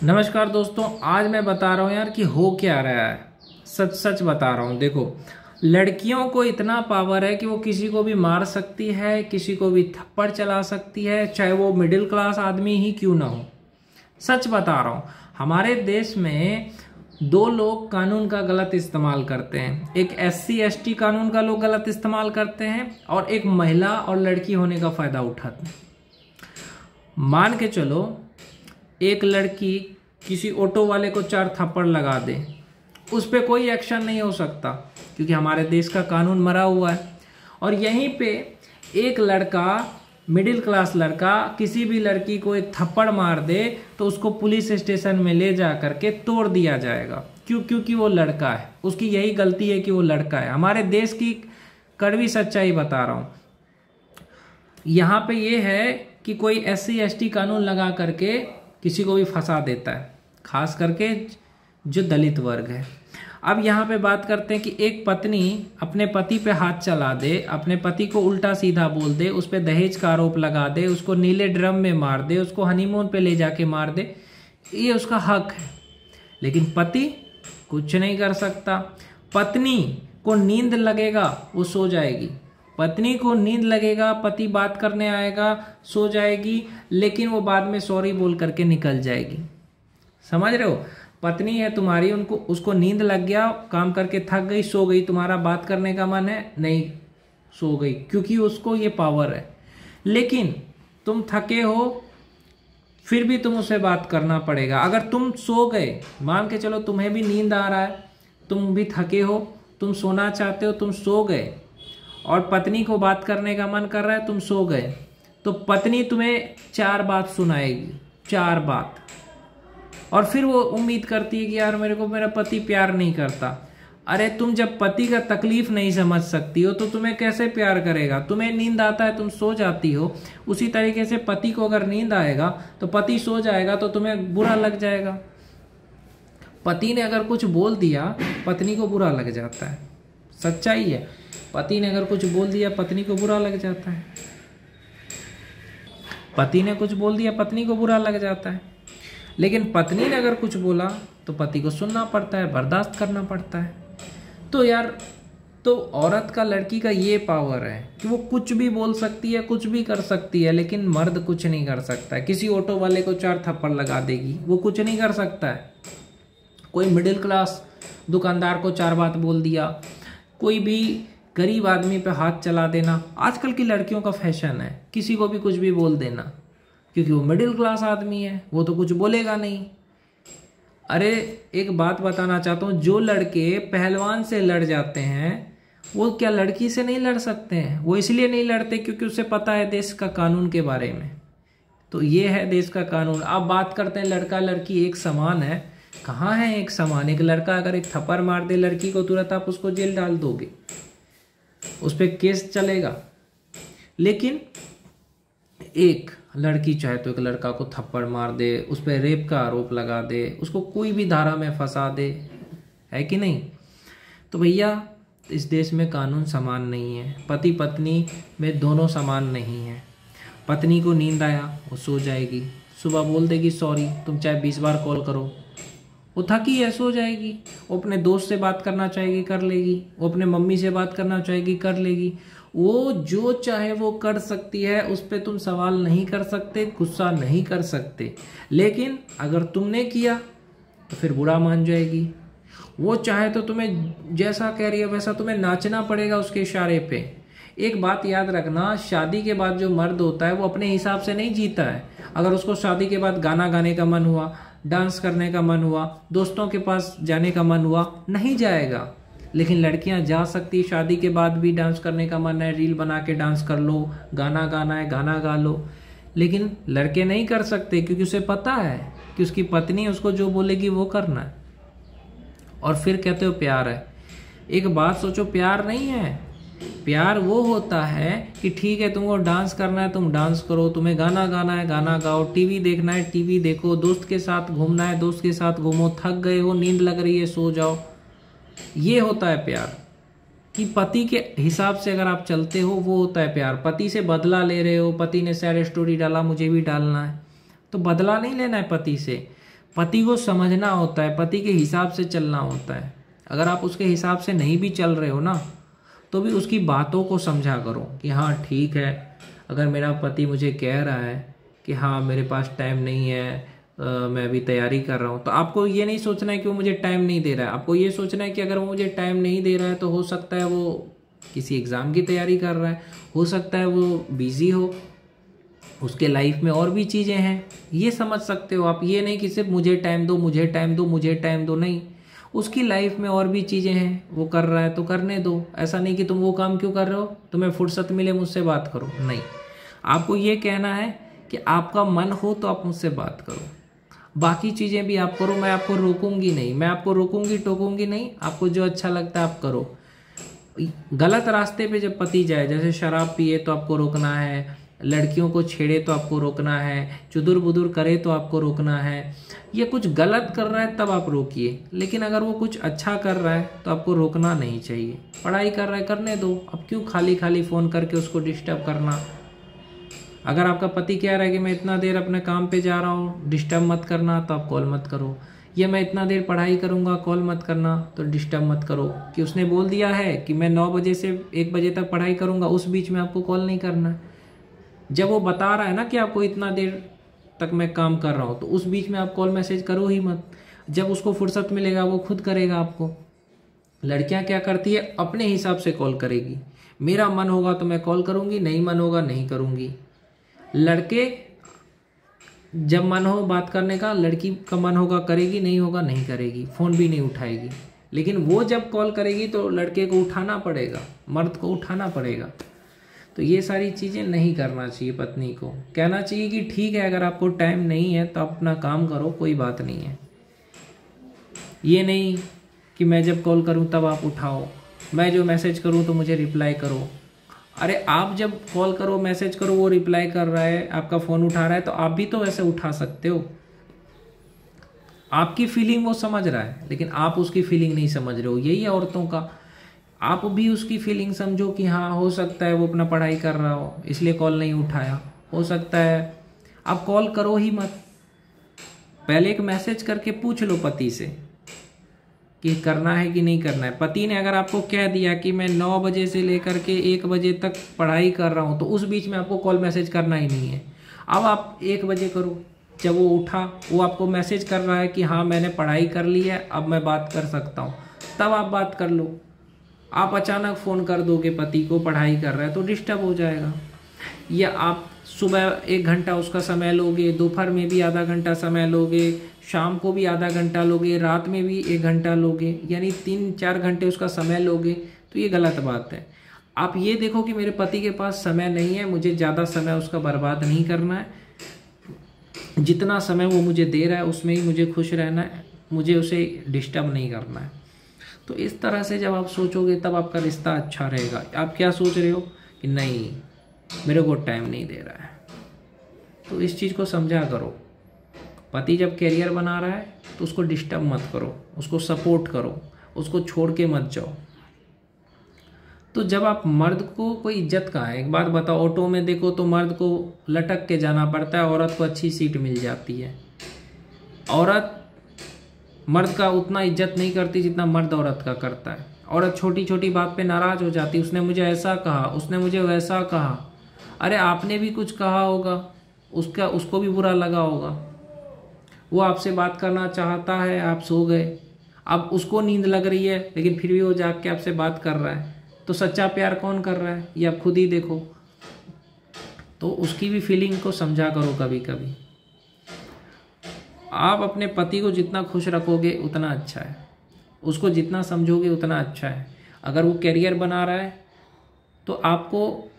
नमस्कार दोस्तों, आज मैं बता रहा हूँ यार कि हो क्या रहा है। सच सच बता रहा हूँ। देखो, लड़कियों को इतना पावर है कि वो किसी को भी मार सकती है, किसी को भी थप्पड़ चला सकती है, चाहे वो मिडिल क्लास आदमी ही क्यों ना हो। सच बता रहा हूँ। हमारे देश में दो लोग कानून का गलत इस्तेमाल करते हैं। एक SC ST कानून का लोग गलत इस्तेमाल करते हैं और एक महिला और लड़की होने का फायदा उठाते हैं। मान के चलो, एक लड़की किसी ऑटो वाले को 4 थप्पड़ लगा दे, उस पर कोई एक्शन नहीं हो सकता क्योंकि हमारे देश का कानून मरा हुआ है। और यहीं पे एक लड़का, मिडिल क्लास लड़का, किसी भी लड़की को एक थप्पड़ मार दे तो उसको पुलिस स्टेशन में ले जा करके तोड़ दिया जाएगा। क्योंकि वो लड़का है। उसकी यही गलती है कि वो लड़का है। हमारे देश की कड़वी सच्चाई बता रहा हूँ। यहाँ पे ये है कि कोई SC ST कानून लगा करके किसी को भी फंसा देता है, खास करके जो दलित वर्ग है। अब यहाँ पे बात करते हैं कि एक पत्नी अपने पति पे हाथ चला दे, अपने पति को उल्टा सीधा बोल दे, उस पे दहेज का आरोप लगा दे, उसको नीले ड्रम में मार दे, उसको हनीमून पे ले जाके मार दे, ये उसका हक है। लेकिन पति कुछ नहीं कर सकता। पत्नी को नींद लगेगा, वो सो जाएगी। पत्नी को नींद लगेगा, पति बात करने आएगा, सो जाएगी, लेकिन वो बाद में सॉरी बोल करके निकल जाएगी। समझ रहे हो? पत्नी है तुम्हारी, उसको नींद लग गया, काम करके थक गई, सो गई, तुम्हारा बात करने का मन है, नहीं, सो गई, क्योंकि उसको ये पावर है। लेकिन तुम थके हो, फिर भी तुम उससे बात करना पड़ेगा। अगर तुम सो गए, मान के चलो तुम्हें भी नींद आ रहा है, तुम भी थके हो, तुम सोना चाहते हो, तुम सो गए और पत्नी को बात करने का मन कर रहा है, तुम सो गए, तो पत्नी तुम्हें 4 बात सुनाएगी, 4 बात। और फिर वो उम्मीद करती है कि यार मेरे को मेरा पति प्यार नहीं करता। अरे तुम जब पति का तकलीफ नहीं समझ सकती हो तो तुम्हें कैसे प्यार करेगा? तुम्हें नींद आता है, तुम सो जाती हो, उसी तरीके से पति को अगर नींद आएगा तो पति सो जाएगा तो तुम्हें बुरा लग जाएगा। पति ने अगर कुछ बोल दिया, पत्नी को बुरा लग जाता है। सच्चाई है। पति ने अगर कुछ बोल दिया, पत्नी को बुरा लग जाता है। पति ने कुछ बोल दिया, पत्नी को बुरा लग जाता है। लेकिन पत्नी ने अगर कुछ बोला तो पति को सुनना पड़ता है, बर्दाश्त करना पड़ता है। तो यार, तो औरत का, लड़की का ये पावर है कि वो कुछ भी बोल सकती है, कुछ भी कर सकती है, लेकिन मर्द कुछ नहीं कर सकता है। किसी ऑटो वाले को 4 थप्पड़ लगा देगी, वो कुछ नहीं कर सकता है। कोई मिडिल क्लास दुकानदार को 4 बात बोल दिया, कोई भी गरीब आदमी पे हाथ चला देना, आजकल की लड़कियों का फैशन है, किसी को भी कुछ भी बोल देना, क्योंकि वो मिडिल क्लास आदमी है, वो तो कुछ बोलेगा नहीं। अरे एक बात बताना चाहता हूँ, जो लड़के पहलवान से लड़ जाते हैं वो क्या लड़की से नहीं लड़ सकते हैं? वो इसलिए नहीं लड़ते क्योंकि उसे पता है देश का कानून के बारे में। तो ये है देश का कानून। अब बात करते हैं लड़का लड़की एक समान है। कहाँ है एक समान? एक लड़का अगर एक थप्पड़ मार दे लड़की को, तुरंत आप उसको जेल डाल दोगे, उस पर केस चलेगा। लेकिन एक लड़की चाहे तो एक लड़का को थप्पड़ मार दे, उस पर रेप का आरोप लगा दे, उसको कोई भी धारा में फंसा दे, है कि नहीं? तो भैया, इस देश में कानून समान नहीं है। पति पत्नी में दोनों समान नहीं है। पत्नी को नींद आया, वो सो जाएगी, सुबह बोल देगी सॉरी, तुम चाहे 20 बार कॉल करो, वो थकी है, सो जाएगी। वो अपने दोस्त से बात करना चाहेगी, कर लेगी। वो अपने मम्मी से बात करना चाहेगी, कर लेगी। वो जो चाहे वो कर सकती है, उस पर तुम सवाल नहीं कर सकते, गुस्सा नहीं कर सकते। लेकिन अगर तुमने किया तो फिर बुरा मान जाएगी। वो चाहे तो तुम्हें जैसा कह रही है वैसा तुम्हें नाचना पड़ेगा उसके इशारे पे। एक बात याद रखना, शादी के बाद जो मर्द होता है वो अपने हिसाब से नहीं जीता है। अगर उसको शादी के बाद गाना गाने का मन हुआ, डांस करने का मन हुआ, दोस्तों के पास जाने का मन हुआ, नहीं जाएगा। लेकिन लड़कियां जा सकती, शादी के बाद भी डांस करने का मन है, रील बना के डांस कर लो, गाना गाना है गाना गा लो। लेकिन लड़के नहीं कर सकते क्योंकि उसे पता है कि उसकी पत्नी उसको जो बोलेगी वो करना है। और फिर कहते हो प्यार है। एक बात सोचो, प्यार नहीं है। प्यार वो होता है कि ठीक है, तुमको डांस करना है तुम डांस करो, तुम्हें गाना गाना है गाना गाओ, टीवी देखना है टीवी देखो, दोस्त के साथ घूमना है दोस्त के साथ घूमो, थक गए हो, नींद लग रही है, सो जाओ। ये होता है प्यार। कि पति के हिसाब से अगर आप चलते हो, वो होता है प्यार। पति से बदला ले रहे हो, पति ने सैड स्टोरी डाला मुझे भी डालना है, तो बदला नहीं लेना है पति से। पति को समझना होता है, पति के हिसाब से चलना होता है। अगर आप उसके हिसाब से नहीं भी चल रहे हो ना, तो भी उसकी बातों को समझा करो कि हाँ ठीक है, अगर मेरा पति मुझे कह रहा है कि हाँ मेरे पास टाइम नहीं है, मैं अभी तैयारी कर रहा हूँ, तो आपको ये नहीं सोचना है कि वो मुझे टाइम नहीं दे रहा है। आपको ये सोचना है कि अगर वो मुझे टाइम नहीं दे रहा है तो हो सकता है वो किसी एग्ज़ाम की तैयारी कर रहा है, हो सकता है वो बिज़ी हो, उसके लाइफ में और भी चीज़ें हैं, ये समझ सकते हो आप। ये नहीं कि सिर्फ मुझे टाइम दो, मुझे टाइम दो, मुझे टाइम दो, नहीं, उसकी लाइफ में और भी चीज़ें हैं, वो कर रहा है तो करने दो। ऐसा नहीं कि तुम वो काम क्यों कर रहे हो, तुम्हें फुर्सत मिले मुझसे बात करो, नहीं। आपको ये कहना है कि आपका मन हो तो आप मुझसे बात करो, बाकी चीज़ें भी आप करो, मैं आपको रोकूंगी नहीं, मैं आपको रोकूंगी टोकूंगी नहीं, आपको जो अच्छा लगता है आप करो। गलत रास्ते पे जब पति जाए, जैसे शराब पिए तो आपको रोकना है, लड़कियों को छेड़े तो आपको रोकना है, चुदुर बुदुर करे तो आपको रोकना है, ये कुछ गलत कर रहा है तब आप रोकिए। लेकिन अगर वो कुछ अच्छा कर रहा है तो आपको रोकना नहीं चाहिए। पढ़ाई कर रहा है करने दो, अब क्यों खाली खाली फ़ोन करके उसको डिस्टर्ब करना। अगर आपका पति कह रहा है कि मैं इतना देर अपने काम पे जा रहा हूँ, डिस्टर्ब मत करना, तो आप कॉल मत करो। या मैं इतना देर पढ़ाई करूँगा, कॉल मत करना, तो डिस्टर्ब मत करो। कि उसने बोल दिया है कि मैं 9 बजे से 1 बजे तक पढ़ाई करूँगा, उस बीच में आपको कॉल नहीं करना है। जब वो बता रहा है ना कि आपको इतना देर तक मैं काम कर रहा हूँ, तो उस बीच में आप कॉल मैसेज करो ही मत। जब उसको फुर्सत मिलेगा वो खुद करेगा आपको। लड़कियां क्या करती है, अपने हिसाब से कॉल करेगी, मेरा मन होगा तो मैं कॉल करूँगी, नहीं मन होगा नहीं करूँगी। लड़के जब मन हो बात करने का, लड़की का मन होगा करेगी, नहीं होगा नहीं करेगी, फ़ोन भी नहीं उठाएगी। लेकिन वो जब कॉल करेगी तो लड़के को उठाना पड़ेगा, मर्द को उठाना पड़ेगा। तो ये सारी चीज़ें नहीं करना चाहिए। पत्नी को कहना चाहिए कि ठीक है, अगर आपको टाइम नहीं है तो अपना काम करो, कोई बात नहीं है। ये नहीं कि मैं जब कॉल करूं तब आप उठाओ, मैं जो मैसेज करूं तो मुझे रिप्लाई करो। अरे आप जब कॉल करो, मैसेज करो, वो रिप्लाई कर रहा है, आपका फ़ोन उठा रहा है, तो आप भी तो वैसे उठा सकते हो। आपकी फीलिंग वो समझ रहा है, लेकिन आप उसकी फीलिंग नहीं समझ रहे हो। यही है औरतों का। आप भी उसकी फीलिंग समझो कि हाँ हो सकता है वो अपना पढ़ाई कर रहा हो इसलिए कॉल नहीं उठाया, हो सकता है। आप कॉल करो ही मत, पहले एक मैसेज करके पूछ लो पति से कि करना है कि नहीं करना है। पति ने अगर आपको कह दिया कि मैं 9 बजे से लेकर के 1 बजे तक पढ़ाई कर रहा हूँ, तो उस बीच में आपको कॉल मैसेज करना ही नहीं है। अब आप 1 बजे करो, जब वो उठा, वो आपको मैसेज कर रहा है कि हाँ मैंने पढ़ाई कर ली है, अब मैं बात कर सकता हूँ, तब आप बात कर लो। आप अचानक फ़ोन कर दोगे पति को, पढ़ाई कर रहा है, तो डिस्टर्ब हो जाएगा। या आप सुबह 1 घंटा उसका समय लोगे, दोपहर में भी आधा घंटा समय लोगे, शाम को भी आधा घंटा लोगे, रात में भी 1 घंटा लोगे, यानी 3-4 घंटे उसका समय लोगे, तो ये गलत बात है। आप ये देखो कि मेरे पति के पास समय नहीं है, मुझे ज़्यादा समय उसका बर्बाद नहीं करना है, जितना समय वो मुझे दे रहा है उसमें ही मुझे खुश रहना है, मुझे उसे डिस्टर्ब नहीं करना है। तो इस तरह से जब आप सोचोगे तब आपका रिश्ता अच्छा रहेगा। आप क्या सोच रहे हो कि नहीं मेरे को टाइम नहीं दे रहा है, तो इस चीज़ को समझा करो। पति जब कैरियर बना रहा है तो उसको डिस्टर्ब मत करो, उसको सपोर्ट करो, उसको छोड़ के मत जाओ। तो जब आप मर्द को कोई इज्जत कहाँ है, एक बात बताओ, ऑटो में देखो तो मर्द को लटक के जाना पड़ता है, औरत को अच्छी सीट मिल जाती है। औरत मर्द का उतना इज्जत नहीं करती जितना मर्द औरत का करता है। औरत छोटी छोटी बात पे नाराज़ हो जाती, उसने मुझे ऐसा कहा, उसने मुझे वैसा कहा। अरे आपने भी कुछ कहा होगा, उसको भी बुरा लगा होगा। वो आपसे बात करना चाहता है, आप सो गए, अब उसको नींद लग रही है लेकिन फिर भी वो जाग के आपसे बात कर रहा है। तो सच्चा प्यार कौन कर रहा है ये आप खुद ही देखो। तो उसकी भी फीलिंग को समझा करो कभी कभी। आप अपने पति को जितना खुश रखोगे उतना अच्छा है, उसको जितना समझोगे उतना अच्छा है। अगर वो कैरियर बना रहा है तो आपको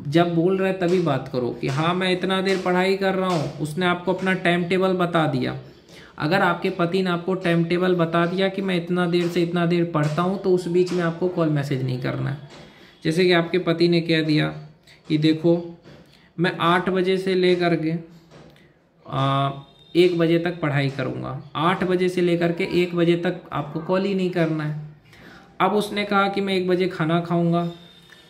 जब बोल रहा है तभी बात करो कि हाँ मैं इतना देर पढ़ाई कर रहा हूँ। उसने आपको अपना टाइम टेबल बता दिया। अगर आपके पति ने आपको टाइम टेबल बता दिया कि मैं इतना देर से इतना देर पढ़ता हूँ, तो उस बीच में आपको कॉल मैसेज नहीं करना है। जैसे कि आपके पति ने कह दिया कि देखो मैं 8 बजे से लेकर के 1 बजे तक पढ़ाई करूँगा, 8 बजे से लेकर के 1 बजे तक आपको कॉल ही नहीं करना है। अब उसने कहा कि मैं 1 बजे खाना खाऊँगा,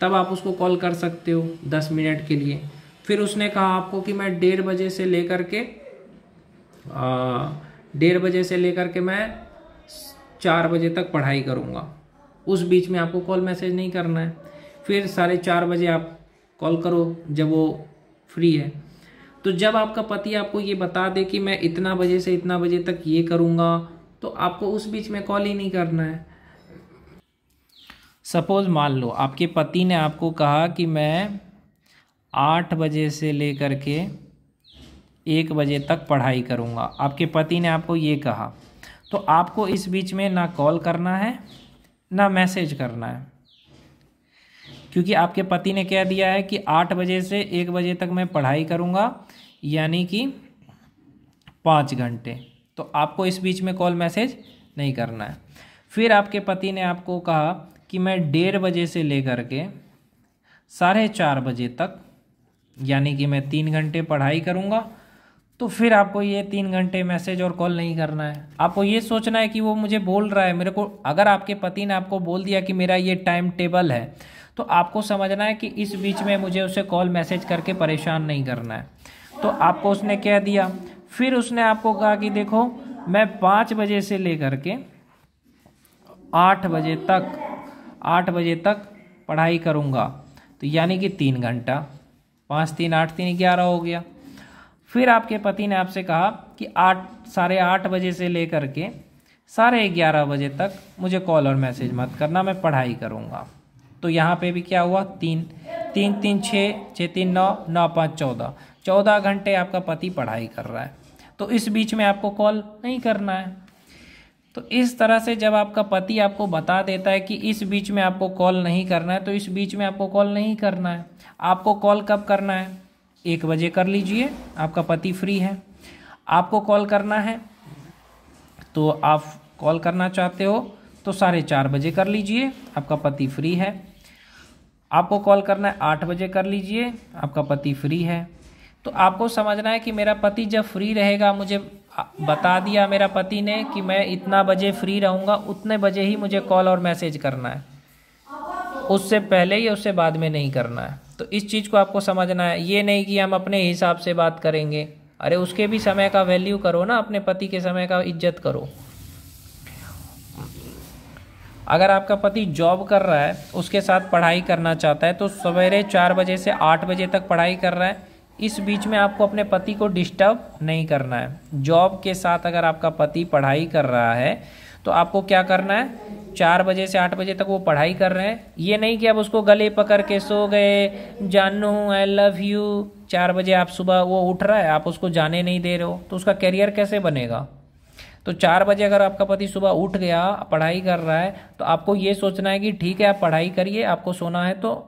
तब आप उसको कॉल कर सकते हो 10 मिनट के लिए। फिर उसने कहा आपको कि मैं 1:30 बजे से लेकर के 1:30 से लेकर के मैं 4 बजे तक पढ़ाई करूँगा, उस बीच में आपको कॉल मैसेज नहीं करना है। फिर 4:30 आप कॉल करो जब वो फ्री है। तो जब आपका पति आपको ये बता दे कि मैं इतना बजे से इतना बजे तक ये करूँगा, तो आपको उस बीच में कॉल ही नहीं करना है। सपोज़ मान लो आपके पति ने आपको कहा कि मैं 8 बजे से लेकर के 1 बजे तक पढ़ाई करूँगा, आपके पति ने आपको ये कहा, तो आपको इस बीच में ना कॉल करना है ना मैसेज करना है, क्योंकि आपके पति ने कह दिया है कि 8 बजे से 1 बजे तक मैं पढ़ाई करूँगा, यानी कि 5 घंटे। तो आपको इस बीच में कॉल मैसेज नहीं करना है। फिर आपके पति ने आपको कहा कि मैं 1:30 बजे से लेकर के 4:30 बजे तक, यानी कि मैं 3 घंटे पढ़ाई करूँगा, तो फिर आपको ये 3 घंटे मैसेज और कॉल नहीं करना है। आपको ये सोचना है कि वो मुझे बोल रहा है मेरे को। अगर आपके पति ने आपको बोल दिया कि मेरा ये टाइम टेबल है, तो आपको समझना है कि इस बीच में मुझे उसे कॉल मैसेज करके परेशान नहीं करना है। तो आपको उसने कह दिया। फिर उसने आपको कहा कि देखो मैं 5 बजे से लेकर के 8 बजे तक पढ़ाई करूँगा, तो यानी कि 3 घंटा, 5 3 8 3 11 हो गया। फिर आपके पति ने आपसे कहा कि 8:30 बजे से लेकर के 11:30 बजे तक मुझे कॉल और मैसेज मत करना, मैं पढ़ाई करूँगा। तो यहाँ पे भी क्या हुआ, 3 3 6 6 3 9 9 5 14 घंटे आपका पति पढ़ाई कर रहा है। तो इस बीच में आपको कॉल नहीं करना है। तो इस तरह से जब आपका पति आपको बता देता है कि इस बीच में आपको कॉल नहीं करना है, तो इस बीच में आपको कॉल नहीं करना है। आपको कॉल कब करना है, 1 बजे कर लीजिए, आपका पति फ्री है। आपको कॉल करना है तो आप कॉल करना चाहते हो तो 4:30 बजे कर लीजिए, आपका पति फ्री है। आपको कॉल करना है 8 बजे कर लीजिए, आपका पति फ्री है। तो आपको समझना है कि मेरा पति जब फ्री रहेगा, मुझे बता दिया मेरा पति ने कि मैं इतना बजे फ्री रहूँगा, उतने बजे ही मुझे कॉल और मैसेज करना है, उससे पहले या उससे बाद में नहीं करना है। तो इस चीज़ को आपको समझना है। ये नहीं कि हम अपने हिसाब से बात करेंगे, अरे उसके भी समय का वैल्यू करो ना, अपने पति के समय का इज्जत करो। अगर आपका पति जॉब कर रहा है, उसके साथ पढ़ाई करना चाहता है, तो सवेरे 4 बजे से 8 बजे तक पढ़ाई कर रहा है, इस बीच में आपको अपने पति को डिस्टर्ब नहीं करना है। जॉब के साथ अगर आपका पति पढ़ाई कर रहा है तो आपको क्या करना है, 4 बजे से 8 बजे तक वो पढ़ाई कर रहे हैं, ये नहीं कि आप उसको गले पकड़ के सो गए, जानू आई लव यू, 4 बजे आप सुबह वो उठ रहा है, आप उसको जाने नहीं दे रहे हो, तो उसका करियर कैसे बनेगा। तो 4 बजे अगर आपका पति सुबह उठ गया, पढ़ाई कर रहा है, तो आपको ये सोचना है कि ठीक है आप पढ़ाई करिए, आपको सोना है तो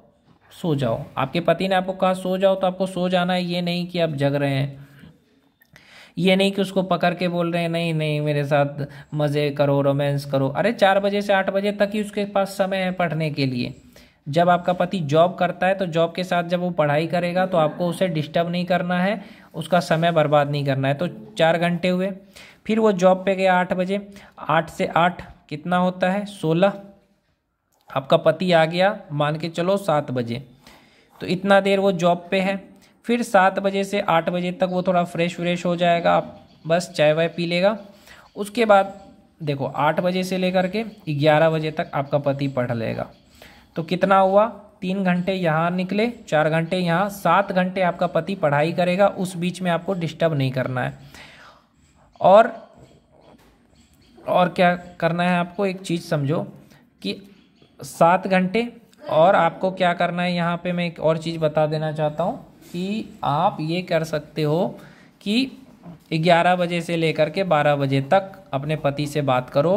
सो जाओ। आपके पति ने आपको कहा सो जाओ तो आपको सो जाना है, ये नहीं कि आप जग रहे हैं, ये नहीं कि उसको पकड़ के बोल रहे हैं नहीं नहीं मेरे साथ मज़े करो, रोमांस करो। अरे 4 बजे से 8 बजे तक ही उसके पास समय है पढ़ने के लिए। जब आपका पति जॉब करता है तो जॉब के साथ जब वो पढ़ाई करेगा तो आपको उसे डिस्टर्ब नहीं करना है, उसका समय बर्बाद नहीं करना है। तो 4 घंटे हुए। फिर वो जॉब पे गया 8 बजे, 8 से 8 कितना होता है, 16। आपका पति आ गया मान के चलो 7 बजे, तो इतना देर वो जॉब पे है। फिर 7 बजे से 8 बजे तक वो थोड़ा फ्रेश हो जाएगा, आप बस चाय वाय पी लेगा। उसके बाद देखो 8 बजे से लेकर के 11 बजे तक आपका पति पढ़ लेगा। तो कितना हुआ, 3 घंटे यहाँ निकले, 4 घंटे यहाँ, 7 घंटे आपका पति पढ़ाई करेगा। उस बीच में आपको डिस्टर्ब नहीं करना है। और क्या करना है आपको, एक चीज़ समझो कि 7 घंटे, और आपको क्या करना है, यहाँ पे मैं एक और चीज़ बता देना चाहता हूँ कि आप ये कर सकते हो कि 11 बजे से लेकर के 12 बजे तक अपने पति से बात करो,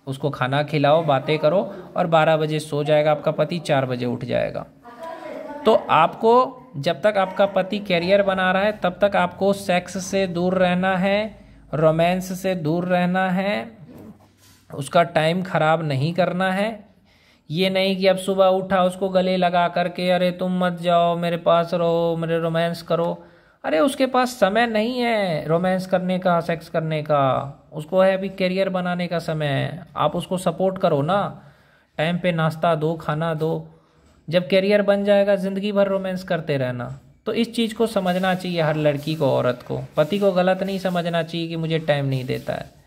उसको खाना खिलाओ, बातें करो, और 12 बजे सो जाएगा आपका पति, 4 बजे उठ जाएगा। तो आपको जब तक आपका पति कैरियर बना रहा है तब तक आपको सेक्स से दूर रहना है, रोमांस से दूर रहना है, उसका टाइम ख़राब नहीं करना है। ये नहीं कि अब सुबह उठा उसको गले लगा करके अरे तुम मत जाओ, मेरे पास रहो, मेरे रोमांस करो। अरे उसके पास समय नहीं है रोमांस करने का, सेक्स करने का, उसको है अभी कैरियर बनाने का समय है। आप उसको सपोर्ट करो ना, टाइम पे नाश्ता दो, खाना दो। जब कैरियर बन जाएगा ज़िंदगी भर रोमांस करते रहना। तो इस चीज़ को समझना चाहिए हर लड़की को, औरत को। पति को गलत नहीं समझना चाहिए कि मुझे टाइम नहीं देता है।